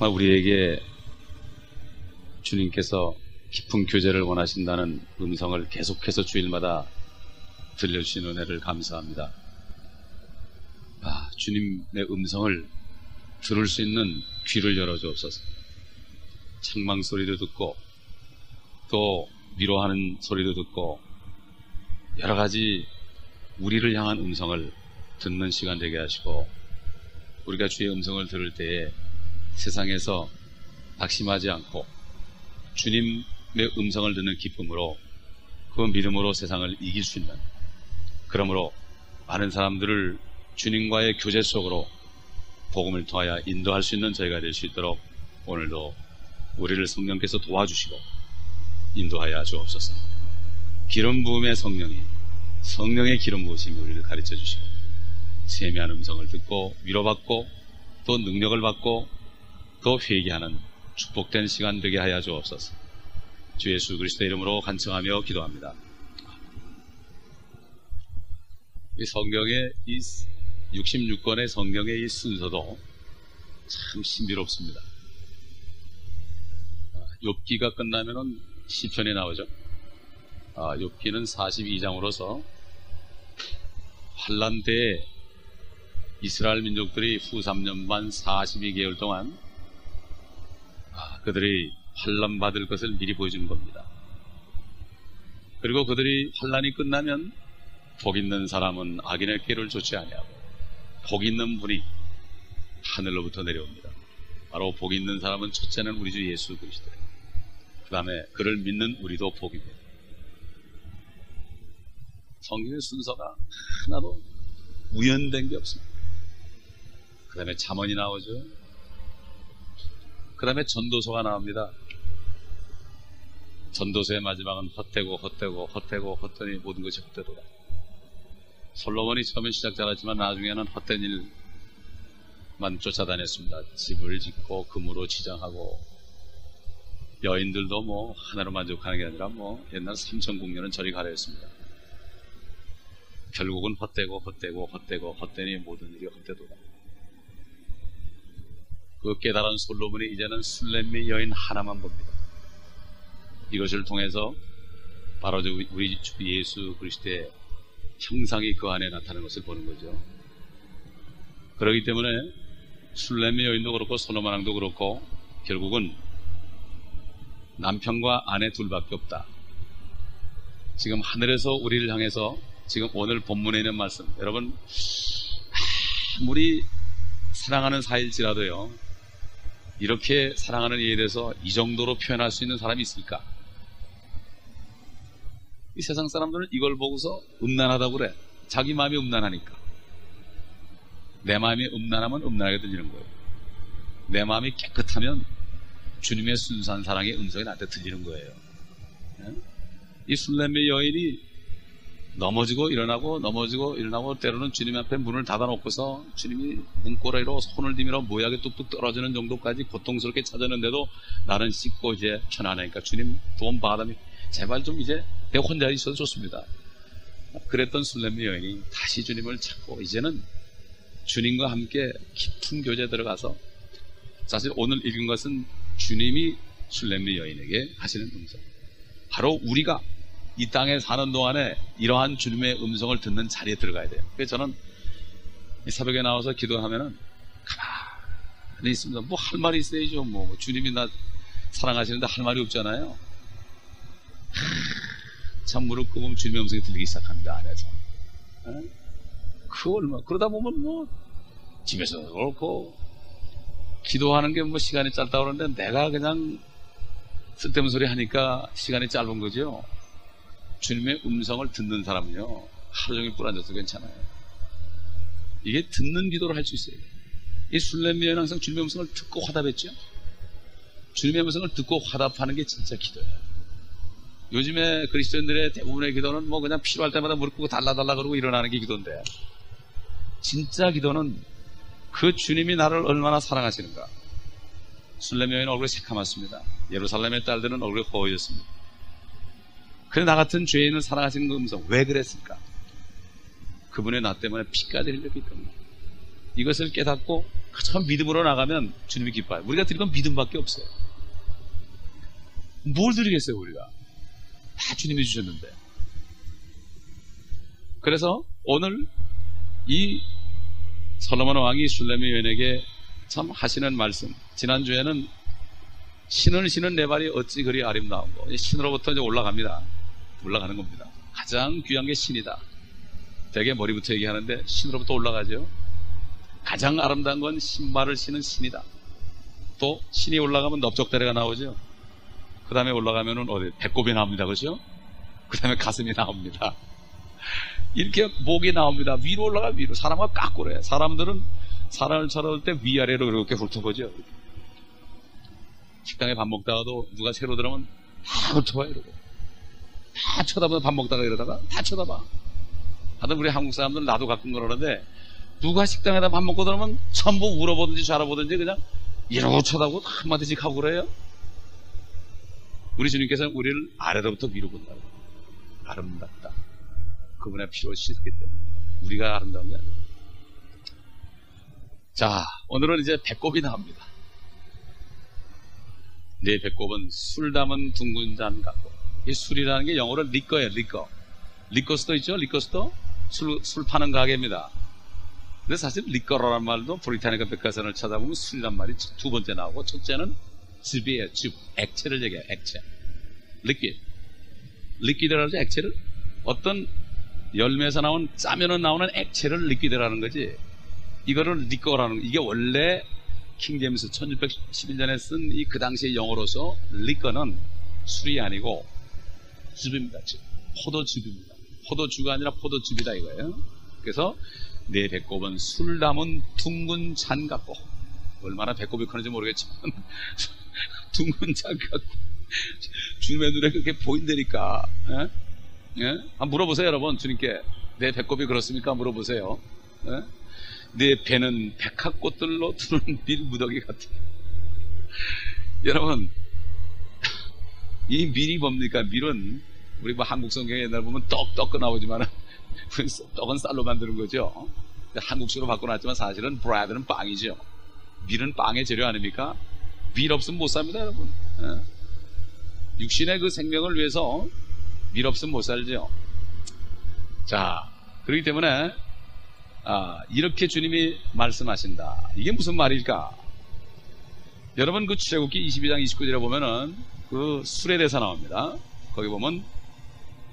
정말 우리에게 주님께서 깊은 교제를 원하신다는 음성을 계속해서 주일마다 들려주신 은혜를 감사합니다. 주님의 음성을 들을 수 있는 귀를 열어주옵소서. 책망 소리도 듣고 또 위로하는 소리도 듣고 여러 가지 우리를 향한 음성을 듣는 시간 되게 하시고, 우리가 주의 음성을 들을 때에 세상에서 낙심하지 않고 주님의 음성을 듣는 기쁨으로 그 믿음으로 세상을 이길 수 있는, 그러므로 많은 사람들을 주님과의 교제 속으로 복음을 통하여 인도할 수 있는 저희가 될 수 있도록 오늘도 우리를 성령께서 도와주시고 인도하여 주옵소서. 기름 부음의 성령이, 성령의 기름 부으심이 우리를 가르쳐 주시고 세미한 음성을 듣고 위로받고 또 능력을 받고 또 회개하는 축복된 시간 되게 하여 주옵소서. 주 예수 그리스도의 이름으로 간청하며 기도합니다. 이 성경의 이 66권의 성경의 이 순서도 참 신비롭습니다. 욥기가 끝나면은 시편이 나오죠. 욥기는 42장으로서 환란 때에 이스라엘 민족들이 후 3년 반 42개월 동안 그들이 환란 받을 것을 미리 보여준 겁니다. 그리고 그들이 환란이 끝나면 복 있는 사람은 악인의 꾀를 좇지 아니하고 복 있는 분이 하늘로부터 내려옵니다. 바로 복 있는 사람은 첫째는 우리 주 예수 그리스도예요. 그 다음에 그를 믿는 우리도 복입니다. 성경의 순서가 하나도 우연된 게 없습니다. 그 다음에 잠언이 나오죠. 그 다음에 전도서가 나옵니다. 전도서의 마지막은 헛되고 헛되고 헛되고 헛되니 모든 것이 헛되도다. 솔로몬이 처음에 시작 잘했지만 나중에는 헛된 일만 쫓아다녔습니다. 집을 짓고 금으로 지정하고, 여인들도 하나로 만족하는 게 아니라 옛날 삼천궁녀는 저리 가려 했습니다. 결국은 헛되고 헛되고 헛되고 헛되니 모든 일이 헛되도다. 그 깨달은 솔로몬이 이제는 술렘미 여인 하나만 봅니다. 이것을 통해서 바로 우리 주 예수 그리스도의 형상이 그 안에 나타나는 것을 보는 거죠. 그렇기 때문에 술렘미 여인도 그렇고 솔로몬 왕도 그렇고 결국은 남편과 아내 둘밖에 없다. 지금 하늘에서 우리를 향해서 지금 오늘 본문에 있는 말씀, 여러분 아무리 사랑하는 사이일지라도요, 이렇게 사랑하는 이에 대해서 이 정도로 표현할 수 있는 사람이 있을까? 이 세상 사람들은 이걸 보고서 음란하다고 그래. 자기 마음이 음란하니까. 내 마음이 음란하면 음란하게 들리는 거예요. 내 마음이 깨끗하면 주님의 순수한 사랑의 음성이 나한테 들리는 거예요. 이 술렘미 여인이 넘어지고 일어나고 넘어지고 일어나고, 때로는 주님 앞에 문을 닫아놓고서 주님이 문고리로 손을 디밀어 모약이 뚝뚝 떨어지는 정도까지 고통스럽게 찾았는데도 나는 씻고 이제 편안하니까 주님 도움 받으면 제발 좀 이제 내가 혼자 있어도 좋습니다. 그랬던 술렘미 여인이 다시 주님을 찾고 이제는 주님과 함께 깊은 교제에 들어가서, 사실 오늘 읽은 것은 주님이 술렘미 여인에게 하시는 음성, 바로 우리가 이 땅에 사는 동안에 이러한 주님의 음성을 듣는 자리에 들어가야 돼요. 그래서 저는 이 새벽에 나와서 기도하면은 가만히 있습니다. 할 말이 있어야죠. 주님이 나 사랑하시는데 할 말이 없잖아요. 참 무릎 꿇으면 주님의 음성이 들리기 시작합니다. 안에서. 그러다 보면 집에서도 그렇고 기도하는 게 시간이 짧다고 그러는데 내가 그냥 쓸데없는 소리 하니까 시간이 짧은 거죠. 주님의 음성을 듣는 사람은요, 하루 종일 뿔 앉아서 괜찮아요. 이게 듣는 기도를 할 수 있어요. 이 술렘미 여인은 항상 주님의 음성을 듣고 화답했죠. 주님의 음성을 듣고 화답하는 게 진짜 기도예요. 요즘에 그리스도인들의 대부분의 기도는 그냥 필요할 때마다 무릎 꿇고 달라달라 그러고 일어나는 게 기도인데, 진짜 기도는 그 주님이 나를 얼마나 사랑하시는가. 술렘미 여인 얼굴이 새카맣습니다. 예루살렘의 딸들은 얼굴이 허해졌습니다. 그래 나 같은 죄인을 사랑하시는 그 음성, 왜 그랬을까? 그분의 나 때문에 피까지 흘렸기 때문에. 이것을 깨닫고 참 믿음으로 나가면 주님이 기뻐요. 우리가 드릴 건 믿음밖에 없어요. 뭘 드리겠어요 우리가? 다 주님이 주셨는데. 그래서 오늘 이 솔로몬 왕이 술레미 여인에게 참 하시는 말씀, 지난주에는 신을 신은 내 발이 어찌 그리 아름다운고, 신으로부터 이제 올라가는 겁니다. 가장 귀한 게 신이다. 대개 머리부터 얘기하는데 신으로부터 올라가죠. 가장 아름다운 건 신발을 신은 신이다. 또 신이 올라가면 넓적다리가 나오죠. 그 다음에 올라가면은 어디 배꼽이 나옵니다. 그렇죠? 그 다음에 가슴이 나옵니다. 이렇게 목이 나옵니다. 위로 올라가 위로. 사람과 까꾸래. 사람들은 사람을 쳐다볼 때 위아래로 이렇게 훑어보죠. 식당에 밥 먹다가도 누가 새로 들어오면 다 훑어봐 이러고, 다 쳐다보면 밥 먹다가 이러다가 다 쳐다봐. 하여튼 우리 한국 사람들은 나도 가끔 그러는데, 누가 식당에다 밥 먹고 들어오면 전부 울어보든지 잘아보든지 그냥 이러고 쳐다보고 한마디씩 하고 그래요. 우리 주님께서는 우리를 아래로부터 위로 본다고. 아름답다. 그분의 피로 씻기 때문에 우리가 아름다운 게 아니에요. 자, 오늘은 이제 배꼽이 나옵니다. 내 배꼽은 술 담은 둥근 잔 같고, 이 술이라는 게 영어로 리커예요. 리커스토 있죠? 리커스토? 술 파는 가게입니다. 근데 사실 리커라는 말도 브리타니카 백과사전을 찾아보면 술이란 말이 두 번째 나오고, 첫째는 즙이에요. 즙. 액체를 얘기해요. 액체. 리퀴드라고 하죠. 액체를. 어떤 열매에서 짜면은 나오는 액체를 리퀴드라는 거지. 이거를 리커라는, 이게 원래 킹제임스 1611년에 쓴 이 그 당시의 영어로서 리커는 술이 아니고 즙입니다. 즙. 포도즙입니다. 포도주가 아니라 포도즙이다 이거예요. 그래서 내 배꼽은 술 담은 둥근 잔 같고, 얼마나 배꼽이 크는지 모르겠지만 둥근 잔 같고, 주님의 눈에 그렇게 보인다니까. 예? 한번 물어보세요 여러분. 주님께 내 배꼽이 그렇습니까? 물어보세요. 예? 내 배는 백합꽃들로 두른 밀 무더기 같아. 여러분, 이 밀이 뭡니까? 밀은 우리 뭐 한국 성경에 옛날 보면 떡 나오지만 떡은 쌀로 만드는 거죠. 한국식으로 바꿔놨지만 사실은 브레드는 빵이죠. 밀은 빵의 재료 아닙니까? 밀 없으면 못 삽니다 여러분. 예. 육신의 그 생명을 위해서 밀 없으면 못 살죠. 자, 그렇기 때문에 이렇게 주님이 말씀하신다. 이게 무슨 말일까? 여러분 그 출애굽기 22장 29절에 보면은 그 술에 대해서 나옵니다. 거기 보면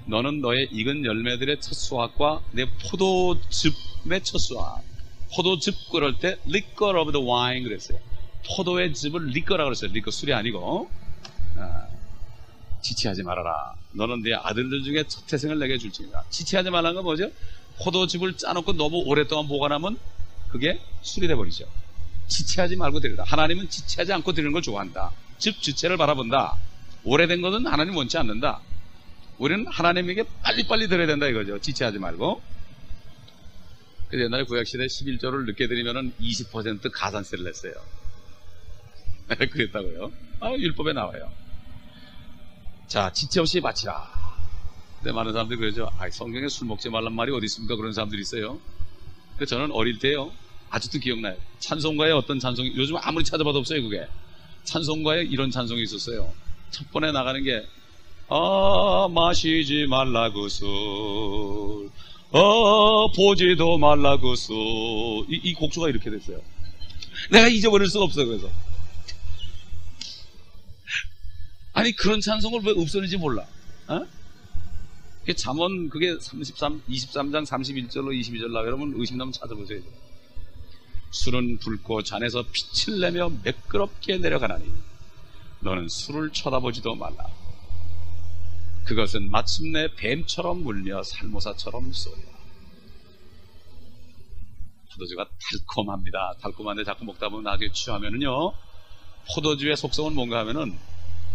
너는 너의 익은 열매들의 첫 수확과 내 포도즙의 첫 수확. 포도즙 끓을 때 liquor of the wine 그랬어요. 포도의 즙을 liquor라고 그랬어요. liquor 술이 아니고. 지체하지 말아라. 너는 네 아들들 중에 첫 태생을 내게 줄지니라. 지체하지 말라는 건 뭐죠? 포도즙을 짜놓고 너무 오랫동안 보관하면 그게 술이 돼버리죠. 지체하지 말고 드리라. 하나님은 지체하지 않고 드리는 걸 좋아한다. 즉 지체를 바라본다. 오래된 것은 하나님 원치 않는다. 우리는 하나님에게 빨리빨리 드려야 된다 이거죠. 지체하지 말고. 그래서 옛날에 구약시대 11조를 늦게 드리면은 20% 가산세를 냈어요. 그랬다고요. 율법에 나와요. 자, 지체 없이 바치라. 근데 많은 사람들이 그러죠. 성경에 술 먹지 말란 말이 어디 있습니까? 그런 사람들이 있어요. 그래서 저는 어릴 때요, 아직도 기억나요. 찬송가에 어떤 찬송이, 요즘 아무리 찾아봐도 없어요 그게. 찬송가에 이런 찬송이 있었어요. 첫 번에 나가는 게 마시지 말라 그 술, 보지도 말라 그 술. 이 곡조가 이렇게 됐어요. 내가 잊어버릴 수가 없어요. 그래서 아니 그런 찬송을 왜 없었는지 몰라. 잠언 그게 23장 31절로 22절 나와. 여러분 의심나면 찾아보세요. 술은 붉고 잔에서 빛을 내며 매끄럽게 내려가나니 너는 술을 쳐다보지도 말라. 그것은 마침내 뱀처럼 물며 살모사처럼 쏘리라. 포도주가 달콤합니다. 달콤한데 자꾸 먹다 보면 나중에 취하면은요, 포도주의 속성은 뭔가 하면은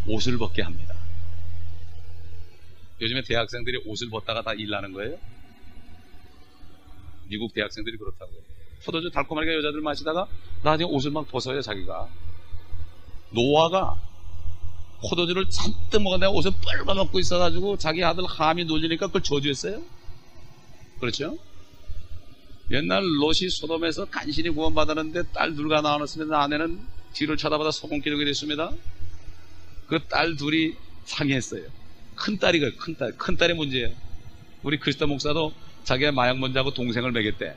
옷을 벗게 합니다. 요즘에 대학생들이 옷을 벗다가 다 일나는 거예요. 미국 대학생들이 그렇다고요. 포도주 달콤하게 여자들 마시다가 나중에 옷을 막 벗어요. 자기가. 노아가 포도주를 잔뜩 먹었는데 옷을 뻘뻘 먹고 있어가지고 자기 아들 함이 놀리니까 그걸 저주했어요. 그렇죠? 옛날 롯이 소돔에서 간신히 구원받았는데 딸 둘과 나왔습니다. 아내는 뒤를 쳐다보다 소금기둥이 됐습니다. 그 딸 둘이 상의했어요. 큰딸이거든요. 큰딸이 문제예요. 우리 그리스도 목사도 자기가 마약 먼저하고 동생을 먹였대.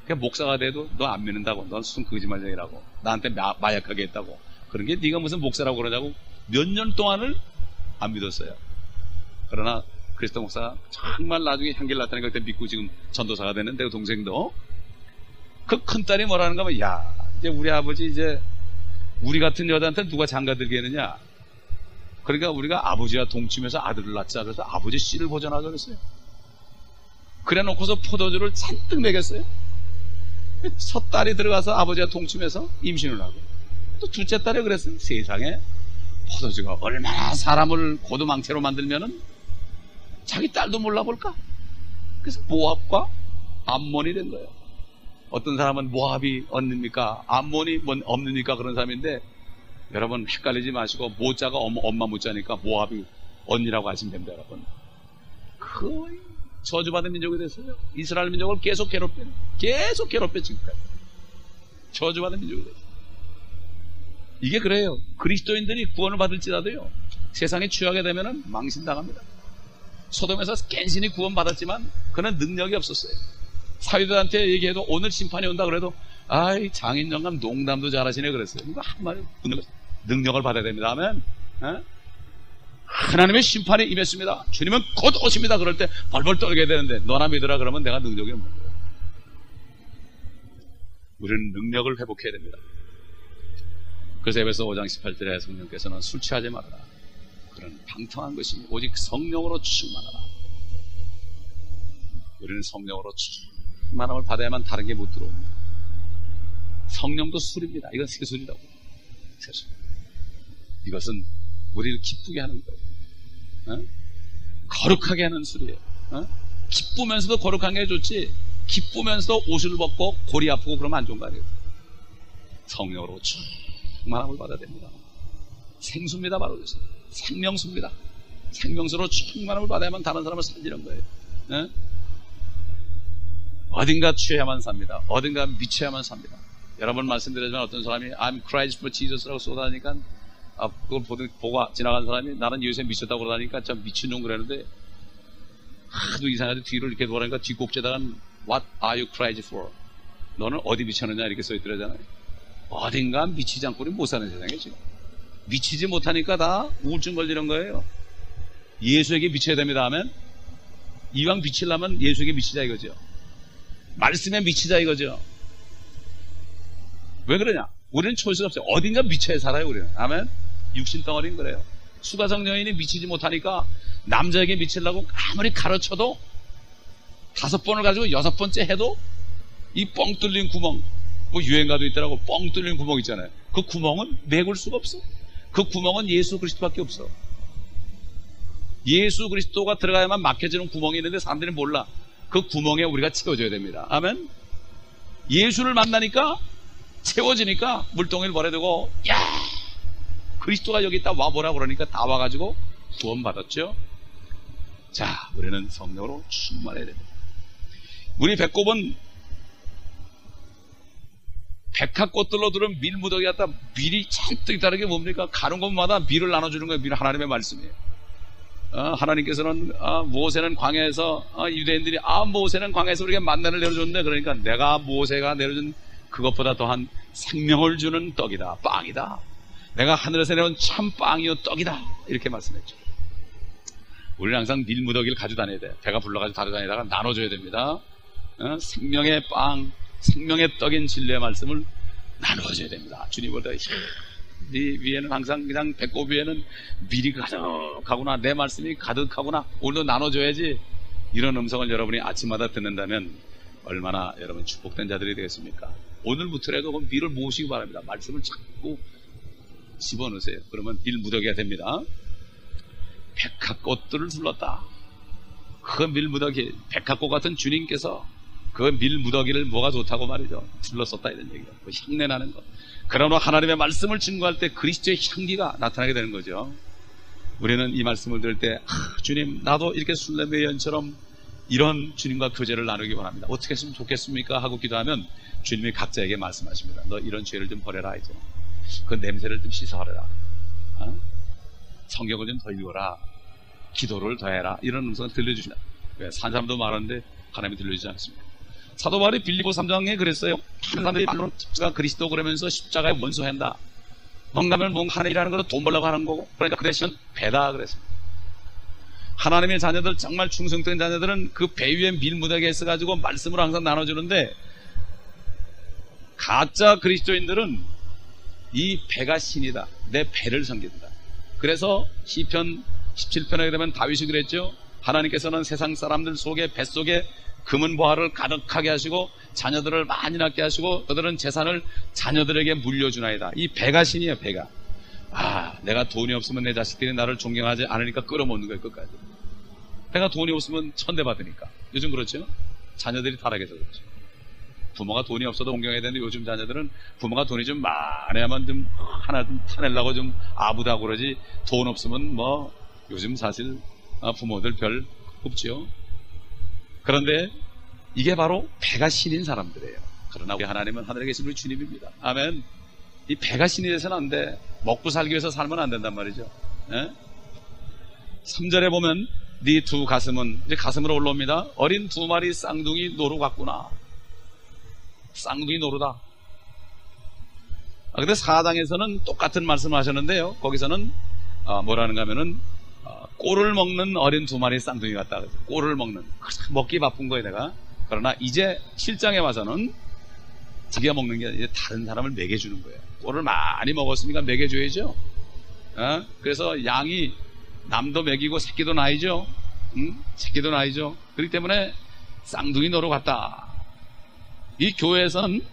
그냥 목사가 돼도 너 안 믿는다고. 넌 순 거짓말쟁이라고. 나한테 마약하게 했다고. 그런 게 네가 무슨 목사라고 그러냐고 몇 년 동안을 안 믿었어요. 그러나 그리스도 목사가 정말 나중에 향기를 나타내니까 그때 믿고 지금 전도사가 됐는데 그 동생도 그 큰딸이 뭐라는가 하면 야 이제 우리 아버지 이제 우리 같은 여자한테 누가 장가들겠느냐. 그러니까 우리가 아버지와 동침해서 아들을 낳자 그래서 아버지 씨를 보존하자 그랬어요. 그래 놓고서 포도주를 잔뜩 먹였어요. 첫 딸이 들어가서 아버지와 동침해서 임신을 하고 또 둘째 딸이 그랬어요. 세상에 포도주가 얼마나 사람을 고두망태로 만들면은 자기 딸도 몰라볼까? 그래서 모압과 암몬이 된 거예요. 어떤 사람은 모압이 언니입니까? 암몬이 없습니까? 그런 사람인데 여러분 헷갈리지 마시고 모자가 엄마 모자니까 모압이 언니라고 하시면 됩니다. 여러분 거의 저주받은 민족이 됐어요. 이스라엘 민족을 계속 괴롭혀 지금까지 저주받은 민족이 됐어요. 이게 그래요. 그리스도인들이 구원을 받을지라도요 세상에 취하게 되면 망신당합니다. 소돔에서 갠신히 구원받았지만 그는 능력이 없었어요. 사위들한테 얘기해도 오늘 심판이 온다 그래도 아이 장인 영감 농담도 잘하시네 그랬어요. 이거 한마디 능력을 받아야 됩니다. 아멘. 하나님의 심판이 임했습니다. 주님은 곧 오십니다. 그럴 때 벌벌 떨게 되는데 너나 믿으라 그러면 내가 능력이 없는 거예요. 우리는 능력을 회복해야 됩니다. 그래서 에베소 5장 18절에 성령께서는 술 취하지 말아라. 그런 방탕한 것이 오직 성령으로 충만하라. 우리는 성령으로 충만함을 받아야만 다른 게 못 들어옵니다. 성령도 술입니다. 이건 세술이라고. 세술. 이것은 우리를 기쁘게 하는 거예요. 거룩하게 하는 술이에요. 기쁘면서도 거룩한 게 좋지 기쁘면서도 옷을 벗고 골이 아프고 그러면 안 좋은 거 아니에요. 성령으로 충만함을 받아야 됩니다. 생수입니다. 바로 그래서 생명수입니다. 생명수로 충만함을 받아야만 다른 사람을 살리는 거예요. 어딘가 취해야만 삽니다. 어딘가 미쳐야만 삽니다. 여러 번 말씀드렸지만 어떤 사람이 I'm Christ for Jesus라고 쏟아니까 그걸 보고 지나간 사람이 나는 예수에 미쳤다고 그러다니까 참 미친놈 그랬는데 하도 이상하게 뒤를 이렇게 돌아니까 뒷곡지에다가 What are you crazy for? 너는 어디 미쳤느냐 이렇게 써있더라잖아요. 어딘가 미치지 않고 우리 못 사는 세상에 지금 미치지 못하니까 다 우울증 걸리는 거예요. 예수에게 미쳐야 됩니다. 하면 이왕 미치려면 예수에게 미치자 이거죠. 말씀에 미치자 이거죠. 왜 그러냐? 우리는 초이스가 없어요. 어딘가 미쳐야 살아요. 우리는. 아멘. 육신덩어리는 그래요. 수가성 여인이 미치지 못하니까 남자에게 미치려고 아무리 가르쳐도 5번을 가지고 6번째 해도 이 뻥 뚫린 구멍, 뭐 유행가도 있더라고. 뻥 뚫린 구멍 있잖아요. 그 구멍은 메굴 수가 없어. 그 구멍은 예수 그리스도밖에 없어. 예수 그리스도가 들어가야만 막혀지는 구멍이 있는데 사람들이 몰라. 그 구멍에 우리가 채워줘야 됩니다. 아멘. 예수를 만나니까 채워지니까 물동이를 버려두고 야 그리스도가 여기 있다 와보라 그러니까 다 와가지고 구원받았죠. 자, 우리는 성령으로 충만해야 됩니다. 우리 배꼽은 백합꽃들로 들은 밀무더기 갖다 밀이 잔뜩 있다는 게 뭡니까? 가는 곳마다 밀을 나눠주는 거예요. 밀 하나님의 말씀이에요. 하나님께서는 모세는 광야에서 유대인들이 모세는 광야에서 우리에게 만나를 내려줬는데 그러니까 내가 모세가 내려준 그것보다 더한 생명을 주는 떡이다. 빵이다. 내가 하늘에서 내려온 참 빵이요 떡이다. 이렇게 말씀했죠. 우리는 항상 밀무더기를 가지고 다녀야 돼요. 배가 불러가지고 다니다가 나눠줘야 됩니다. 생명의 빵, 생명의 떡인 진리의 말씀을 나눠줘야 됩니다. 주님보다 네 위에는 항상 그냥 배꼽 위에는 밀이 가득하구나. 내 말씀이 가득하구나. 오늘도 나눠줘야지. 이런 음성을 여러분이 아침마다 듣는다면 얼마나 여러분 축복된 자들이 되겠습니까? 오늘부터라도 그 밀을 모으시기 바랍니다. 말씀을 자꾸 집어넣으세요. 그러면 밀 무더기가 됩니다. 백합꽃들을 둘렀다. 그 밀 무더기, 백합꽃 같은 주님께서 그 밀 무더기를 뭐가 좋다고 말이죠. 둘렀었다 이런 얘기죠. 그 향내 나는 것. 그러나 하나님의 말씀을 증거할 때 그리스도의 향기가 나타나게 되는 거죠. 우리는 이 말씀을 들을 때 주님 나도 이렇게 술래의 연처럼 이런 주님과 교제를 나누기 원합니다. 어떻게 했으면 좋겠습니까? 하고 기도하면 주님이 각자에게 말씀하십니다. 너 이런 죄를 좀 버려라 이제. 그 냄새를 좀 씻어버려라. 성경을 좀 더 읽어라. 기도를 더 해라. 이런 음성을 들려주신다. 왜? 산 사람도 말하는데 하나님이 들려주지 않습니다. 사도 바울이 빌립보 3장에 그랬어요. 사람들이 말로는 십자가 그리스도 그러면서 십자가에 원수한다. 뭔가면 뭔가 하는 일하는 것도 돈 벌려고 하는 거고, 그러니까 그 대신 배다 그랬습니다. 하나님의 자녀들, 정말 충성된 자녀들은 그 배 위에 밀무더기에 있어가지고 말씀을 항상 나눠주는데, 가짜 그리스도인들은 이 배가 신이다. 내 배를 섬긴다. 그래서 시편 17편에 되면 다윗이 그랬죠. 하나님께서는 세상 사람들 속에 뱃속에 금은 보화를 가득하게 하시고 자녀들을 많이 낳게 하시고 그들은 재산을 자녀들에게 물려주나이다. 이 배가 신이에요. 배가. 내가 돈이 없으면 내 자식들이 나를 존경하지 않으니까 끌어모는 거예요. 끝까지. 내가 돈이 없으면 천대받으니까. 요즘 그렇죠. 자녀들이 타락해서 그렇죠. 부모가 돈이 없어도 존경해야 되는데 요즘 자녀들은 부모가 돈이 좀 많아야만 좀 하나 좀 타내려고 좀 아부다고 그러지, 돈 없으면 뭐 요즘 사실 부모들 별 없죠. 그런데 이게 바로 배가 신인 사람들이에요. 그러나 우리 하나님은 하늘에 계신 우리 주님입니다. 아멘. 이 배가 신이 돼서는 안 돼. 먹고 살기 위해서 살면 안 된단 말이죠. 3절에 보면 네 두 가슴은, 이제 가슴으로 올라옵니다. 어린 두 마리 쌍둥이 노루 같구나. 쌍둥이 노루다. 근데 4장에서는 똑같은 말씀을 하셨는데요. 거기서는 뭐라는가 하면은 꼴을 먹는 어린 두 마리 쌍둥이 같다. 꼴을 먹는, 먹기 바쁜 거예요 내가. 그러나 이제 7장에 와서는 자기가 먹는 게 이제 다른 사람을 먹여주는 거예요. 꼴을 많이 먹었으니까 먹여줘야죠. 그래서 양이 남도 먹이고 새끼도 낳이죠. 새끼도 낳이죠. 그렇기 때문에 쌍둥이 노루 같다. 이 교회에서는,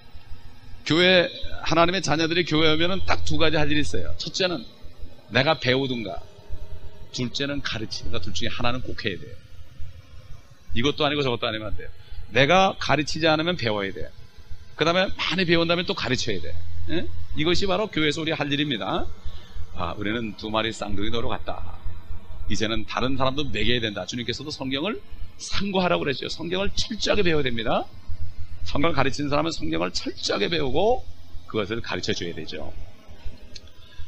교회, 하나님의 자녀들이 교회 오면은 딱 두 가지 할 일이 있어요. 첫째는 내가 배우든가, 둘째는 가르치든가. 둘 중에 하나는 꼭 해야 돼요. 이것도 아니고 저것도 아니면 안 돼요. 내가 가르치지 않으면 배워야 돼요. 그 다음에 많이 배운 다음에 또 가르쳐야 돼요. 이것이 바로 교회에서 우리 할 일입니다. 우리는 두 마리 쌍둥이 노루 같다. 이제는 다른 사람도 먹여야 된다. 주님께서도 성경을 상고하라고 그랬죠. 성경을 철저하게 배워야 됩니다. 성경을 가르치는 사람은 성경을 철저하게 배우고 그것을 가르쳐 줘야 되죠.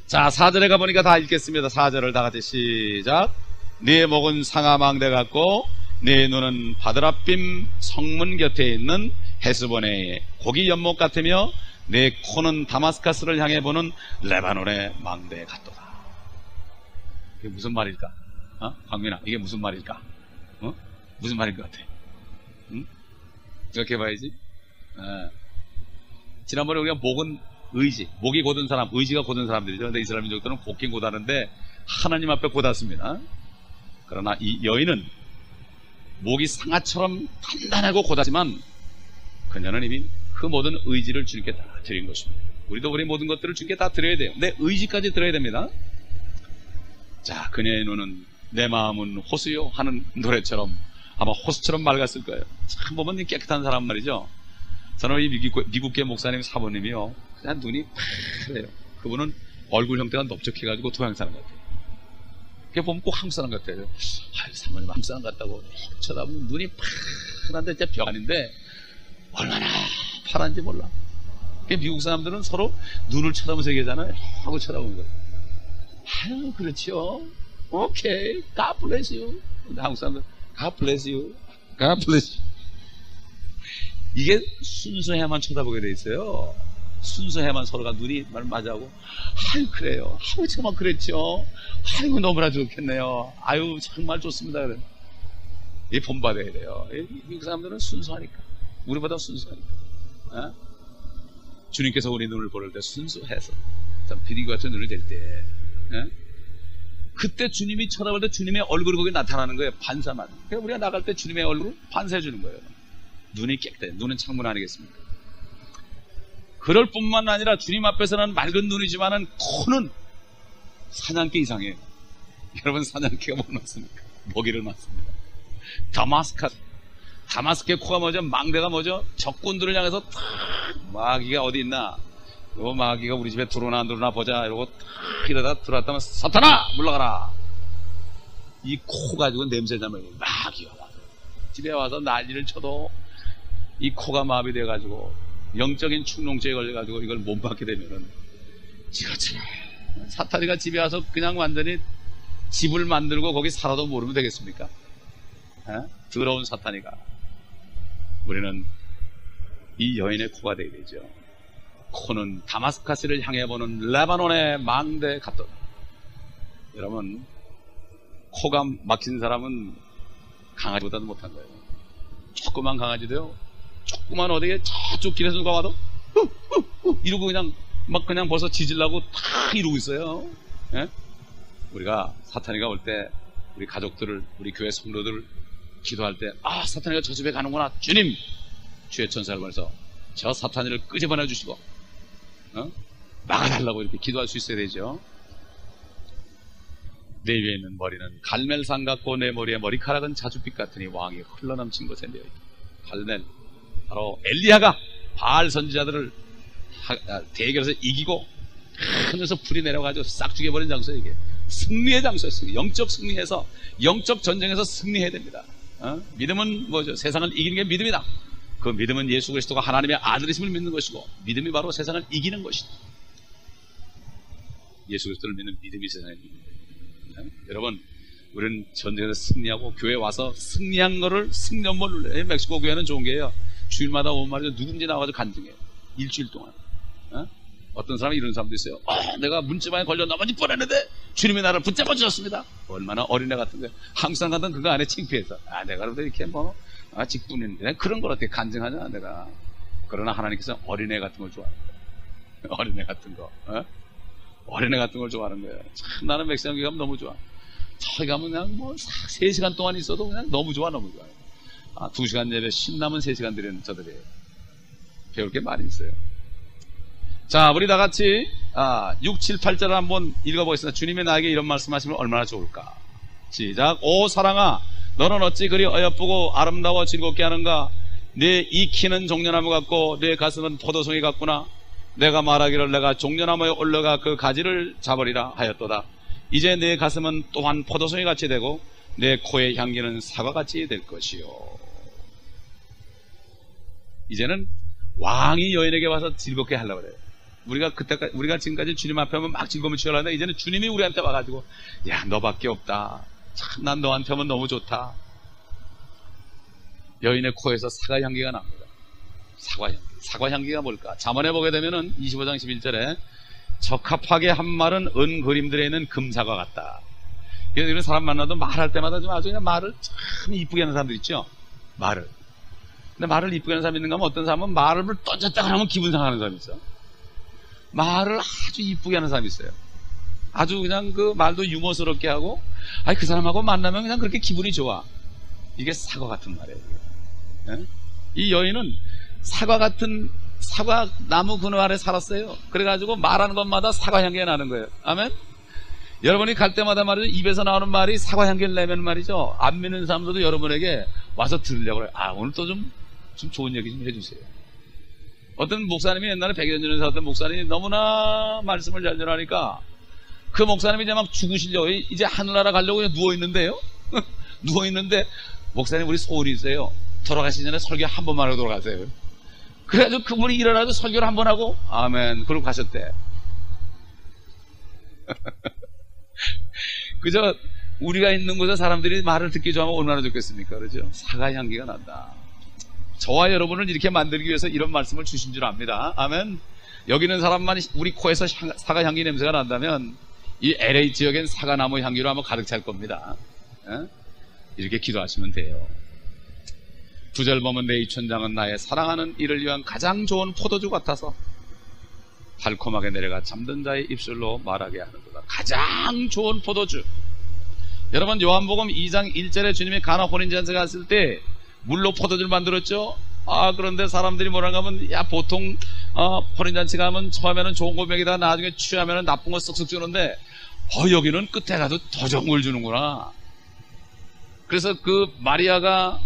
자, 4절에 가보니까 다 읽겠습니다. 4절을 다 같이 시작. 네 목은 상하망대 같고 네 눈은 바드라빔 성문 곁에 있는 헤스본의 고기 연못 같으며 네 코는 다마스카스를 향해 보는 레바논의 망대 같도다. 이게 무슨 말일까? 광민아, 이게 무슨 말일까? 무슨 말일 것 같아? 생각해봐야지. 지난번에 우리가 목은 의지, 목이 곧은 사람, 의지가 곧은 사람들이죠. 근데 이스라엘 민족들은 곧긴 곧하는데 하나님 앞에 곧았습니다. 그러나 이 여인은 목이 상아처럼 단단하고 곧하지만 그녀는 이미 그 모든 의지를 주님께 다 드린 것입니다. 우리도 우리 모든 것들을 주님께 다 드려야 돼요. 내 의지까지 드려야 됩니다. 자, 그녀의 눈은 내 마음은 호수요 하는 노래처럼 아마 호수처럼 맑았을 거예요. 참 보면 깨끗한 사람 말이죠. 저는 이 미국계 목사님 사모님이요, 그냥 눈이 파래요. 그분은 얼굴 형태가 넓적해가지고 동양 사람 같아요. 그게 보면 꼭 한국 사람 같아요. 사모님 한국 사람 같다고 쳐다보면 눈이 파란데 진짜 벽 아닌데 얼마나 파란지 몰라. 미국 사람들은 서로 눈을 쳐다보면서 얘기하잖아요. 하고 쳐다보는 거예요. 아유, 그렇죠. 오케이, God bless you. 근데 한국 사람들 God bless you, God bless you. 이게 순수해야만 쳐다보게 돼 있어요. 순수해야만 서로가 눈이 맞아하고, 아유, 그래요. 아유, 정말 그랬죠. 아유, 너무나 좋겠네요. 아유, 정말 좋습니다. 그래. 이 본받아야 돼요. 미국 사람들은 순수하니까. 우리보다 순수하니까. 주님께서 우리 눈을 보를 때 순수해서, 참 비리기 같은 눈이 될 때, 그때 주님이 쳐다볼 때 주님의 얼굴이 거기 나타나는 거예요. 반사만. 그러니까 우리가 나갈 때 주님의 얼굴을 반사해 주는 거예요. 눈이 깨끗해. 눈은 창문 아니겠습니까? 그럴 뿐만 아니라 주님 앞에서는 맑은 눈이지만은 코는 사냥개 이상해요. 여러분, 사냥개가 뭐 맞습니까? 먹이를 맞습니다. 다마스크의 코가 뭐죠? 망대가 뭐죠? 적군들을 향해서 탁, 마귀가 어디 있나? 요 마귀가 우리 집에 들어오나 안 들어오나 보자 이러고 탁 이러다 들어왔다면 사탄아! 물러가라! 이 코 가지고 냄새 나면 마귀가 와요. 집에 와서 난리를 쳐도 이 코가 마비돼가지고 영적인 충농증에 걸려가지고 이걸 못 받게 되면은 지가 참 사탄이가 집에 와서 그냥 완전히 집을 만들고 거기 살아도 모르면 되겠습니까? 더러운 사탄이가. 우리는 이 여인의 코가 되어야 되죠. 코는 다마스카스를 향해 보는 레바논의 망대 같다. 여러분, 코가 막힌 사람은 강아지보다도 못한 거예요. 조그만 강아지도요, 조그만 어디에 저쪽 길에서 누가 와도 이러고 그냥 막 그냥 벌써 짖으려고 다 이러고 있어요. 예? 우리가 사탄이가 올 때 우리 가족들을, 우리 교회 성도들을 기도할 때, 아, 사탄이가 저 집에 가는구나. 주님, 주의 천사를 보내서 저 사탄이를 끄집어내 주시고 막아달라고 이렇게 기도할 수 있어야 되죠. 내 위에 있는 머리는 갈멜산 같고 내 머리에 머리카락은 자줏빛 같으니 왕이 흘러넘친 곳에 내어있다. 갈멜, 바로 엘리야가 바알 선지자들을 대결에서 이기고 하늘에서 불이 내려가지고 싹 죽여버린 장소예요. 이게 승리의 장소였어요. 영적 승리해서, 영적 전쟁에서 승리해야 됩니다. 믿음은 뭐죠? 세상을 이기는 게 믿음이다. 그 믿음은 예수 그리스도가 하나님의 아들이심을 믿는 것이고, 믿음이 바로 세상을 이기는 것이다. 예수 그리스도를 믿는 믿음이 세상을 이기는 거예요. 여러분, 우리는 전쟁에서 승리하고 교회에 와서 승리한 거를 승전보를 눌러요. 멕시코 교회는 좋은 게요, 주일마다 오면 말이죠, 누군지 나와가지고 간증해요. 일주일 동안. 어떤 사람이 이런 사람도 있어요. 내가 문지방에 걸려 넘어질 뻔했는데 주님이 나를 붙잡아 주셨습니다. 얼마나 어린애 같은 거예요. 항상 가던 그거 안에 창피해서, 내가 그래도 이렇게 뭐 직분인데 그런 걸 어떻게 간증하냐 내가. 그러나 하나님께서 어린애 같은 걸 좋아하는 거예요. 어린애 같은 거, 어린애 같은 걸 좋아하는 거예요. 참 나는 멕시코 가면 너무 좋아. 저기 가면 그냥 뭐 3시간 동안 있어도 그냥 너무 좋아, 너무 좋아요. 2시간 예배 신남은 3시간 드리는 저들이에요. 배울 게 많이 있어요. 자, 우리 다 같이 6, 7, 8절을 한번 읽어보겠습니다. 주님이 나에게 이런 말씀하시면 얼마나 좋을까. 시작. 오 사랑아, 너는 어찌 그리 어여쁘고 아름다워 즐겁게 하는가. 네 이 키는 종려나무 같고 네 가슴은 포도송이 같구나. 내가 말하기를 내가 종려나무에 올라가 그 가지를 잡으리라 하였도다. 이제 네 가슴은 또한 포도송이 같이 되고 내 코의 향기는 사과같이 될 것이요. 이제는 왕이 여인에게 와서 즐겁게 하려고 그래요. 우리가 지금까지 주님 앞에 오면 막 즐거움을 취하려는데, 이제는 주님이 우리한테 와가지고, 야, 너밖에 없다. 참, 난 너한테 오면 너무 좋다. 여인의 코에서 사과 향기가 납니다. 사과 향기가 뭘까? 잠언에 보게 되면은 25장 11절에 적합하게 한 말은 은 그림들에 있는 금사과 같다. 그래서 이런 사람 만나도 말할 때마다 좀 아주 그냥 말을 참 이쁘게 하는 사람들 있죠? 말을. 근데 말을 이쁘게 하는 사람이 있는가 하면, 어떤 사람은 말을 던졌다가 하면 기분 상하는 사람이 있어. 말을 아주 이쁘게 하는 사람이 있어요. 아주 그냥 그 말도 유머스럽게 하고, 그 사람하고 만나면 그냥 그렇게 기분이 좋아. 이게 사과 같은 말이에요. 이 여인은 사과 같은, 사과 나무 그늘 아래 살았어요. 그래가지고 말하는 것마다 사과 향기가 나는 거예요. 아멘? 여러분이 갈 때마다 말이죠, 입에서 나오는 말이 사과 향기를 내면 말이죠, 안 믿는 사람들도 여러분에게 와서 들으려고 그래요. 오늘 또 좀 좋은 얘기 좀 해주세요. 어떤 목사님이 옛날에 100여 년 전에 살았던 목사님이 너무나 말씀을 잘 전하니까 그 목사님이 이제 막 죽으시려고, 이제 하늘나라 가려고 누워있는데요. 누워있는데, 목사님 우리 소원이 있어요. 돌아가시기 전에 설교 한 번만 하고 돌아가세요. 그래가지고 그분이 일어나서 설교를 한 번 하고 아멘 그러고 가셨대. 그저 우리가 있는 곳에 사람들이 말을 듣기 좋아하면 얼마나 좋겠습니까? 그렇죠? 사과 향기가 난다. 저와 여러분을 이렇게 만들기 위해서 이런 말씀을 주신 줄 압니다. 아멘. 여기 있는 사람만 우리 코에서 사과 향기 냄새가 난다면 이 LA 지역엔 사과나무 향기로 한번 가득 찰 겁니다. 이렇게 기도하시면 돼요. 9절 보면 내 이 천장은 나의 사랑하는 이를 위한 가장 좋은 포도주 같아서 달콤하게 내려가 잠든 자의 입술로 말하게 하는구나. 가장 좋은 포도주. 여러분, 요한복음 2장 1절에 주님이 가나 혼인잔치 갔을 때 물로 포도주를 만들었죠. 그런데 사람들이 뭐라고 하면, 야, 보통 혼인잔치 가면 처음에는 좋은 거 먹이다가 나중에 취하면 나쁜 거 쓱쓱 주는데 여기는 끝에 가도 더 좋은 걸 주는구나. 그래서 그 마리아가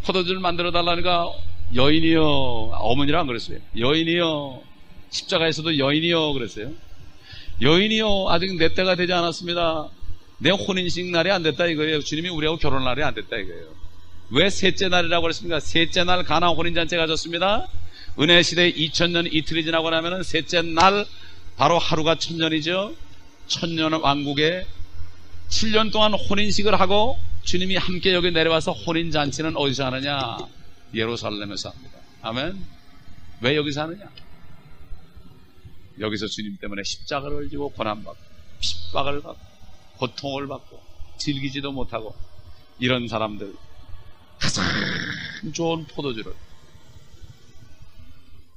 포도주를 만들어 달라니까, 여인이여, 어머니라 안 그랬어요. 여인이여, 십자가에서도 여인이여 그랬어요. 여인이여, 아직 내 때가 되지 않았습니다. 내 혼인식 날이 안 됐다 이거예요. 주님이 우리하고 결혼할 날이 안 됐다 이거예요. 왜 셋째 날이라고 그랬습니까? 셋째 날 가나 혼인잔치가 가졌습니다. 은혜 시대 2000년 이틀이 지나고 나면은 셋째 날 바로 하루가 1000년이죠. 1000년 왕국에 7년 동안 혼인식을 하고 주님이 함께 여기 내려와서 혼인잔치는 어디서 하느냐? 예루살렘에서 합니다. 아멘. 왜 여기서 하느냐? 여기서 주님 때문에 십자가를 지고 고난받고 핍박을 받고 고통을 받고 즐기지도 못하고 이런 사람들 가장 좋은 포도주를,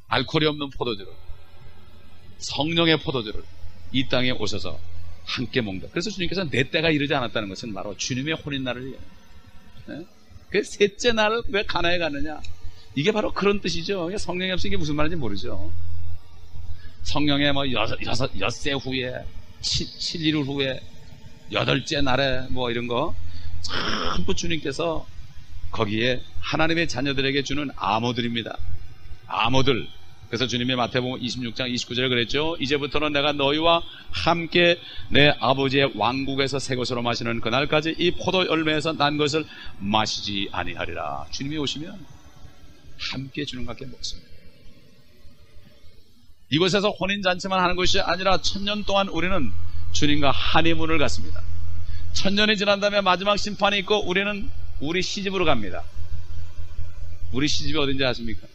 알코올이 없는 포도주를, 성령의 포도주를 이 땅에 오셔서 함께 먹는다. 그래서 주님께서 내 때가 이르지 않았다는 것은 바로 주님의 혼인날을 위해. 그 셋째 날을 왜 가나에 가느냐? 이게 바로 그런 뜻이죠. 성령이 없으니 이게 무슨 말인지 모르죠. 성령의 뭐 엿새 후에 7일 후에 8째 날에 뭐 이런 거 전부 주님께서 거기에 하나님의 자녀들에게 주는 암호들입니다. 암호들. 그래서 주님의 마태복음 26장 29절에 그랬죠. 이제부터는 내가 너희와 함께 내 아버지의 왕국에서 새 것으로 마시는 그날까지 이 포도 열매에서 난 것을 마시지 아니하리라. 주님이 오시면 함께 주님과 함께 먹습니다. 이곳에서 혼인잔치만 하는 것이 아니라 1000년 동안 우리는 주님과 한의문을 갔습니다. 1000년이 지난 다음에 마지막 심판이 있고 우리는 우리 시집으로 갑니다. 우리 시집이 어딘지 아십니까?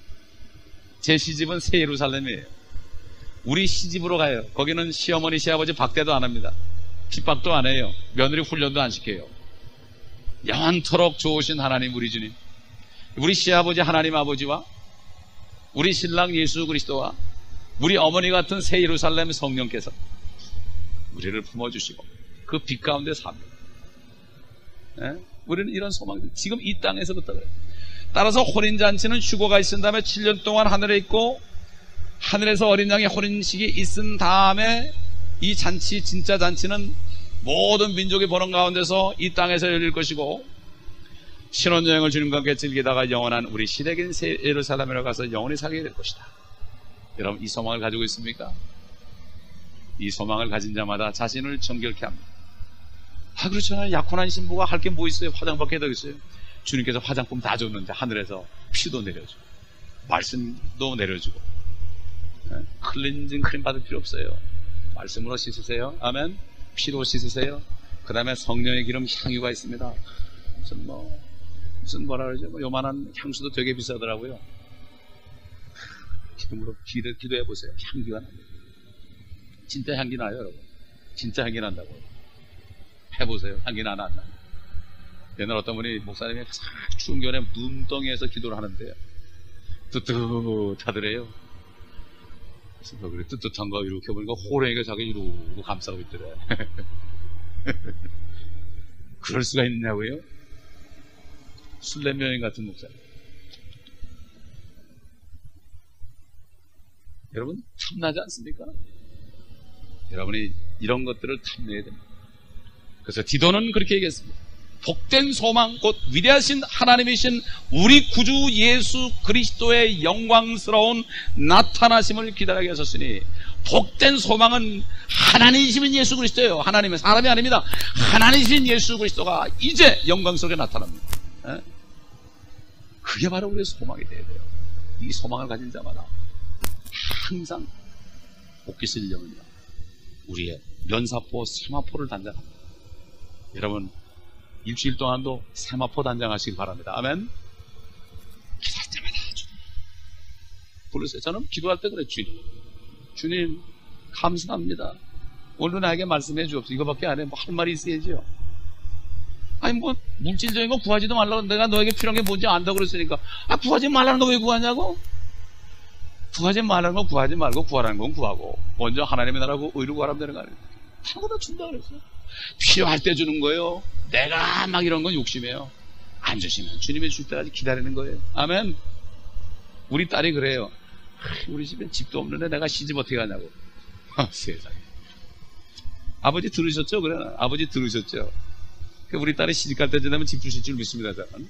제 시집은 새 예루살렘이에요. 우리 시집으로 가요. 거기는 시어머니 시아버지 박대도 안 합니다. 핍박도 안 해요. 며느리 훈련도 안 시켜요. 영원토록 좋으신 하나님 우리 주님, 우리 시아버지 하나님 아버지와 우리 신랑 예수 그리스도와 우리 어머니 같은 새 예루살렘 성령께서 우리를 품어주시고 그 빛 가운데 삽니다. 우리는 이런 소망, 지금 이 땅에서부터 그래요. 따라서 혼인잔치는 휴거가 있은 다음에 7년 동안 하늘에 있고 하늘에서 어린 양의 혼인식이 있은 다음에 이 잔치, 진짜 잔치는 모든 민족이 보는 가운데서 이 땅에서 열릴 것이고 신혼여행을 주님과 함께 즐기다가 영원한 우리 시댁인 새 예루살렘으로 가서 영원히 살게 될 것이다. 여러분 이 소망을 가지고 있습니까? 이 소망을 가진 자마다 자신을 정결케 합니다. 그렇잖아요. 약혼한 신부가 할 게 뭐 있어요? 화장밖에 더 있어요? 주님께서 화장품 다 줬는데 하늘에서 피도 내려주고 말씀도 내려주고 클렌징 크림 받을 필요 없어요. 말씀으로 씻으세요. 아멘. 피로 씻으세요. 그 다음에 성령의 기름 향유가 있습니다. 무슨 뭐라 그러죠? 요만한 향수도 되게 비싸더라고요. 기름으로 기도해 보세요. 향기가 납니다. 진짜 향기 나요, 여러분. 진짜 향기 난다고요. 해보세요. 향기 나나 안 나요. 옛날 어떤 분이 목사님이 가장 추운 겨울에 눈덩이에서 기도를 하는데요. 뜨뜻하더래요. 그래서 그래 뜨뜻한 거 이렇게 보니까 호랭이가 자기 이러고 감싸고 있더래. 그럴 수가 있냐고요? 순례 여행 같은 목사님. 여러분 탐나지 않습니까? 여러분이 이런 것들을 탐내야 됩니다. 그래서 디도는 그렇게 얘기했습니다. 복된 소망 곧 위대하신 하나님이신 우리 구주 예수 그리스도의 영광스러운 나타나심을 기다리게 하셨으니, 복된 소망은 하나님이신 예수 그리스도예요. 하나님은 사람이 아닙니다. 하나님이신 예수 그리스도가 이제 영광스럽게 나타납니다. 그게 바로 우리의 소망이 돼야 돼요. 이 소망을 가진 자마다 항상 복귀 쓸려면요 우리의 면사포 세마포를 단장합니다. 여러분 일주일 동안도 세마포 단장하시기 바랍니다. 아멘. 기도할 때마다 부르세요. 저는 기도할 때 그래. 주님 감사합니다. 오늘 나에게 말씀해 주옵소서. 이거밖에 안 해. 뭐 할 말이 있어야죠. 아니 뭐 물질적인 거 구하지도 말라고, 내가 너에게 필요한 게 뭔지 안다고 그랬으니까 구하지 말라는 거 왜 구하냐고? 구하지 말라는 거 구하지 말고 구하라는 건 구하고 먼저 하나님의 나라고 의를 구하라면 되는 거 아니에요? 다른 거 다 준다 그랬어요. 필요할 때 주는 거예요. 내가 막 이런 건 욕심이에요. 안 주시면 주님이 줄 때까지 기다리는 거예요. 아멘. 우리 딸이 그래요. 우리 집에 집도 없는데 내가 시집 어떻게 가냐고. 세상에. 아버지 들으셨죠? 그래. 아버지 들으셨죠? 우리 딸이 시집 갈 때 되면 집 주실 줄 믿습니다. 저는.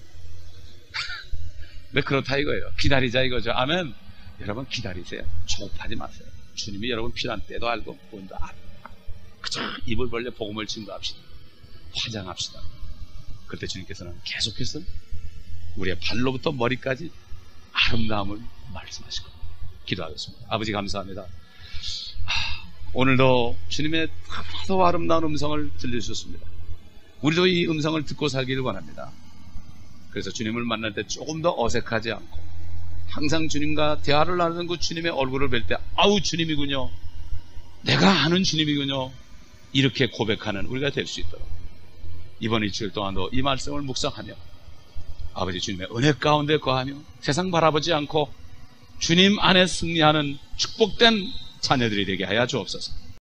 왜 그렇다 이거예요. 기다리자 이거죠. 아멘. 여러분 기다리세요. 조급하지 마세요. 주님이 여러분 필요한 때도 알고 본도 알고. 그저 입을 벌려 복음을 증거합시다. 화장합시다. 그때 주님께서는 계속해서 우리의 발로부터 머리까지 아름다움을 말씀하시고 기도하겠습니다. 아버지 감사합니다. 오늘도 주님의 더 아름다운 음성을 들려주셨습니다. 우리도 이 음성을 듣고 살기를 원합니다. 그래서 주님을 만날 때 조금 더 어색하지 않고 항상 주님과 대화를 나누는 그 주님의 얼굴을 뵐 때 아우 주님이군요, 내가 아는 주님이군요, 이렇게 고백하는 우리가 될 수 있도록 이번 일주일 동안도 이 말씀을 묵상하며 아버지 주님의 은혜 가운데 거하며 세상 바라보지 않고 주님 안에 승리하는 축복된 자녀들이 되게 하여 주옵소서.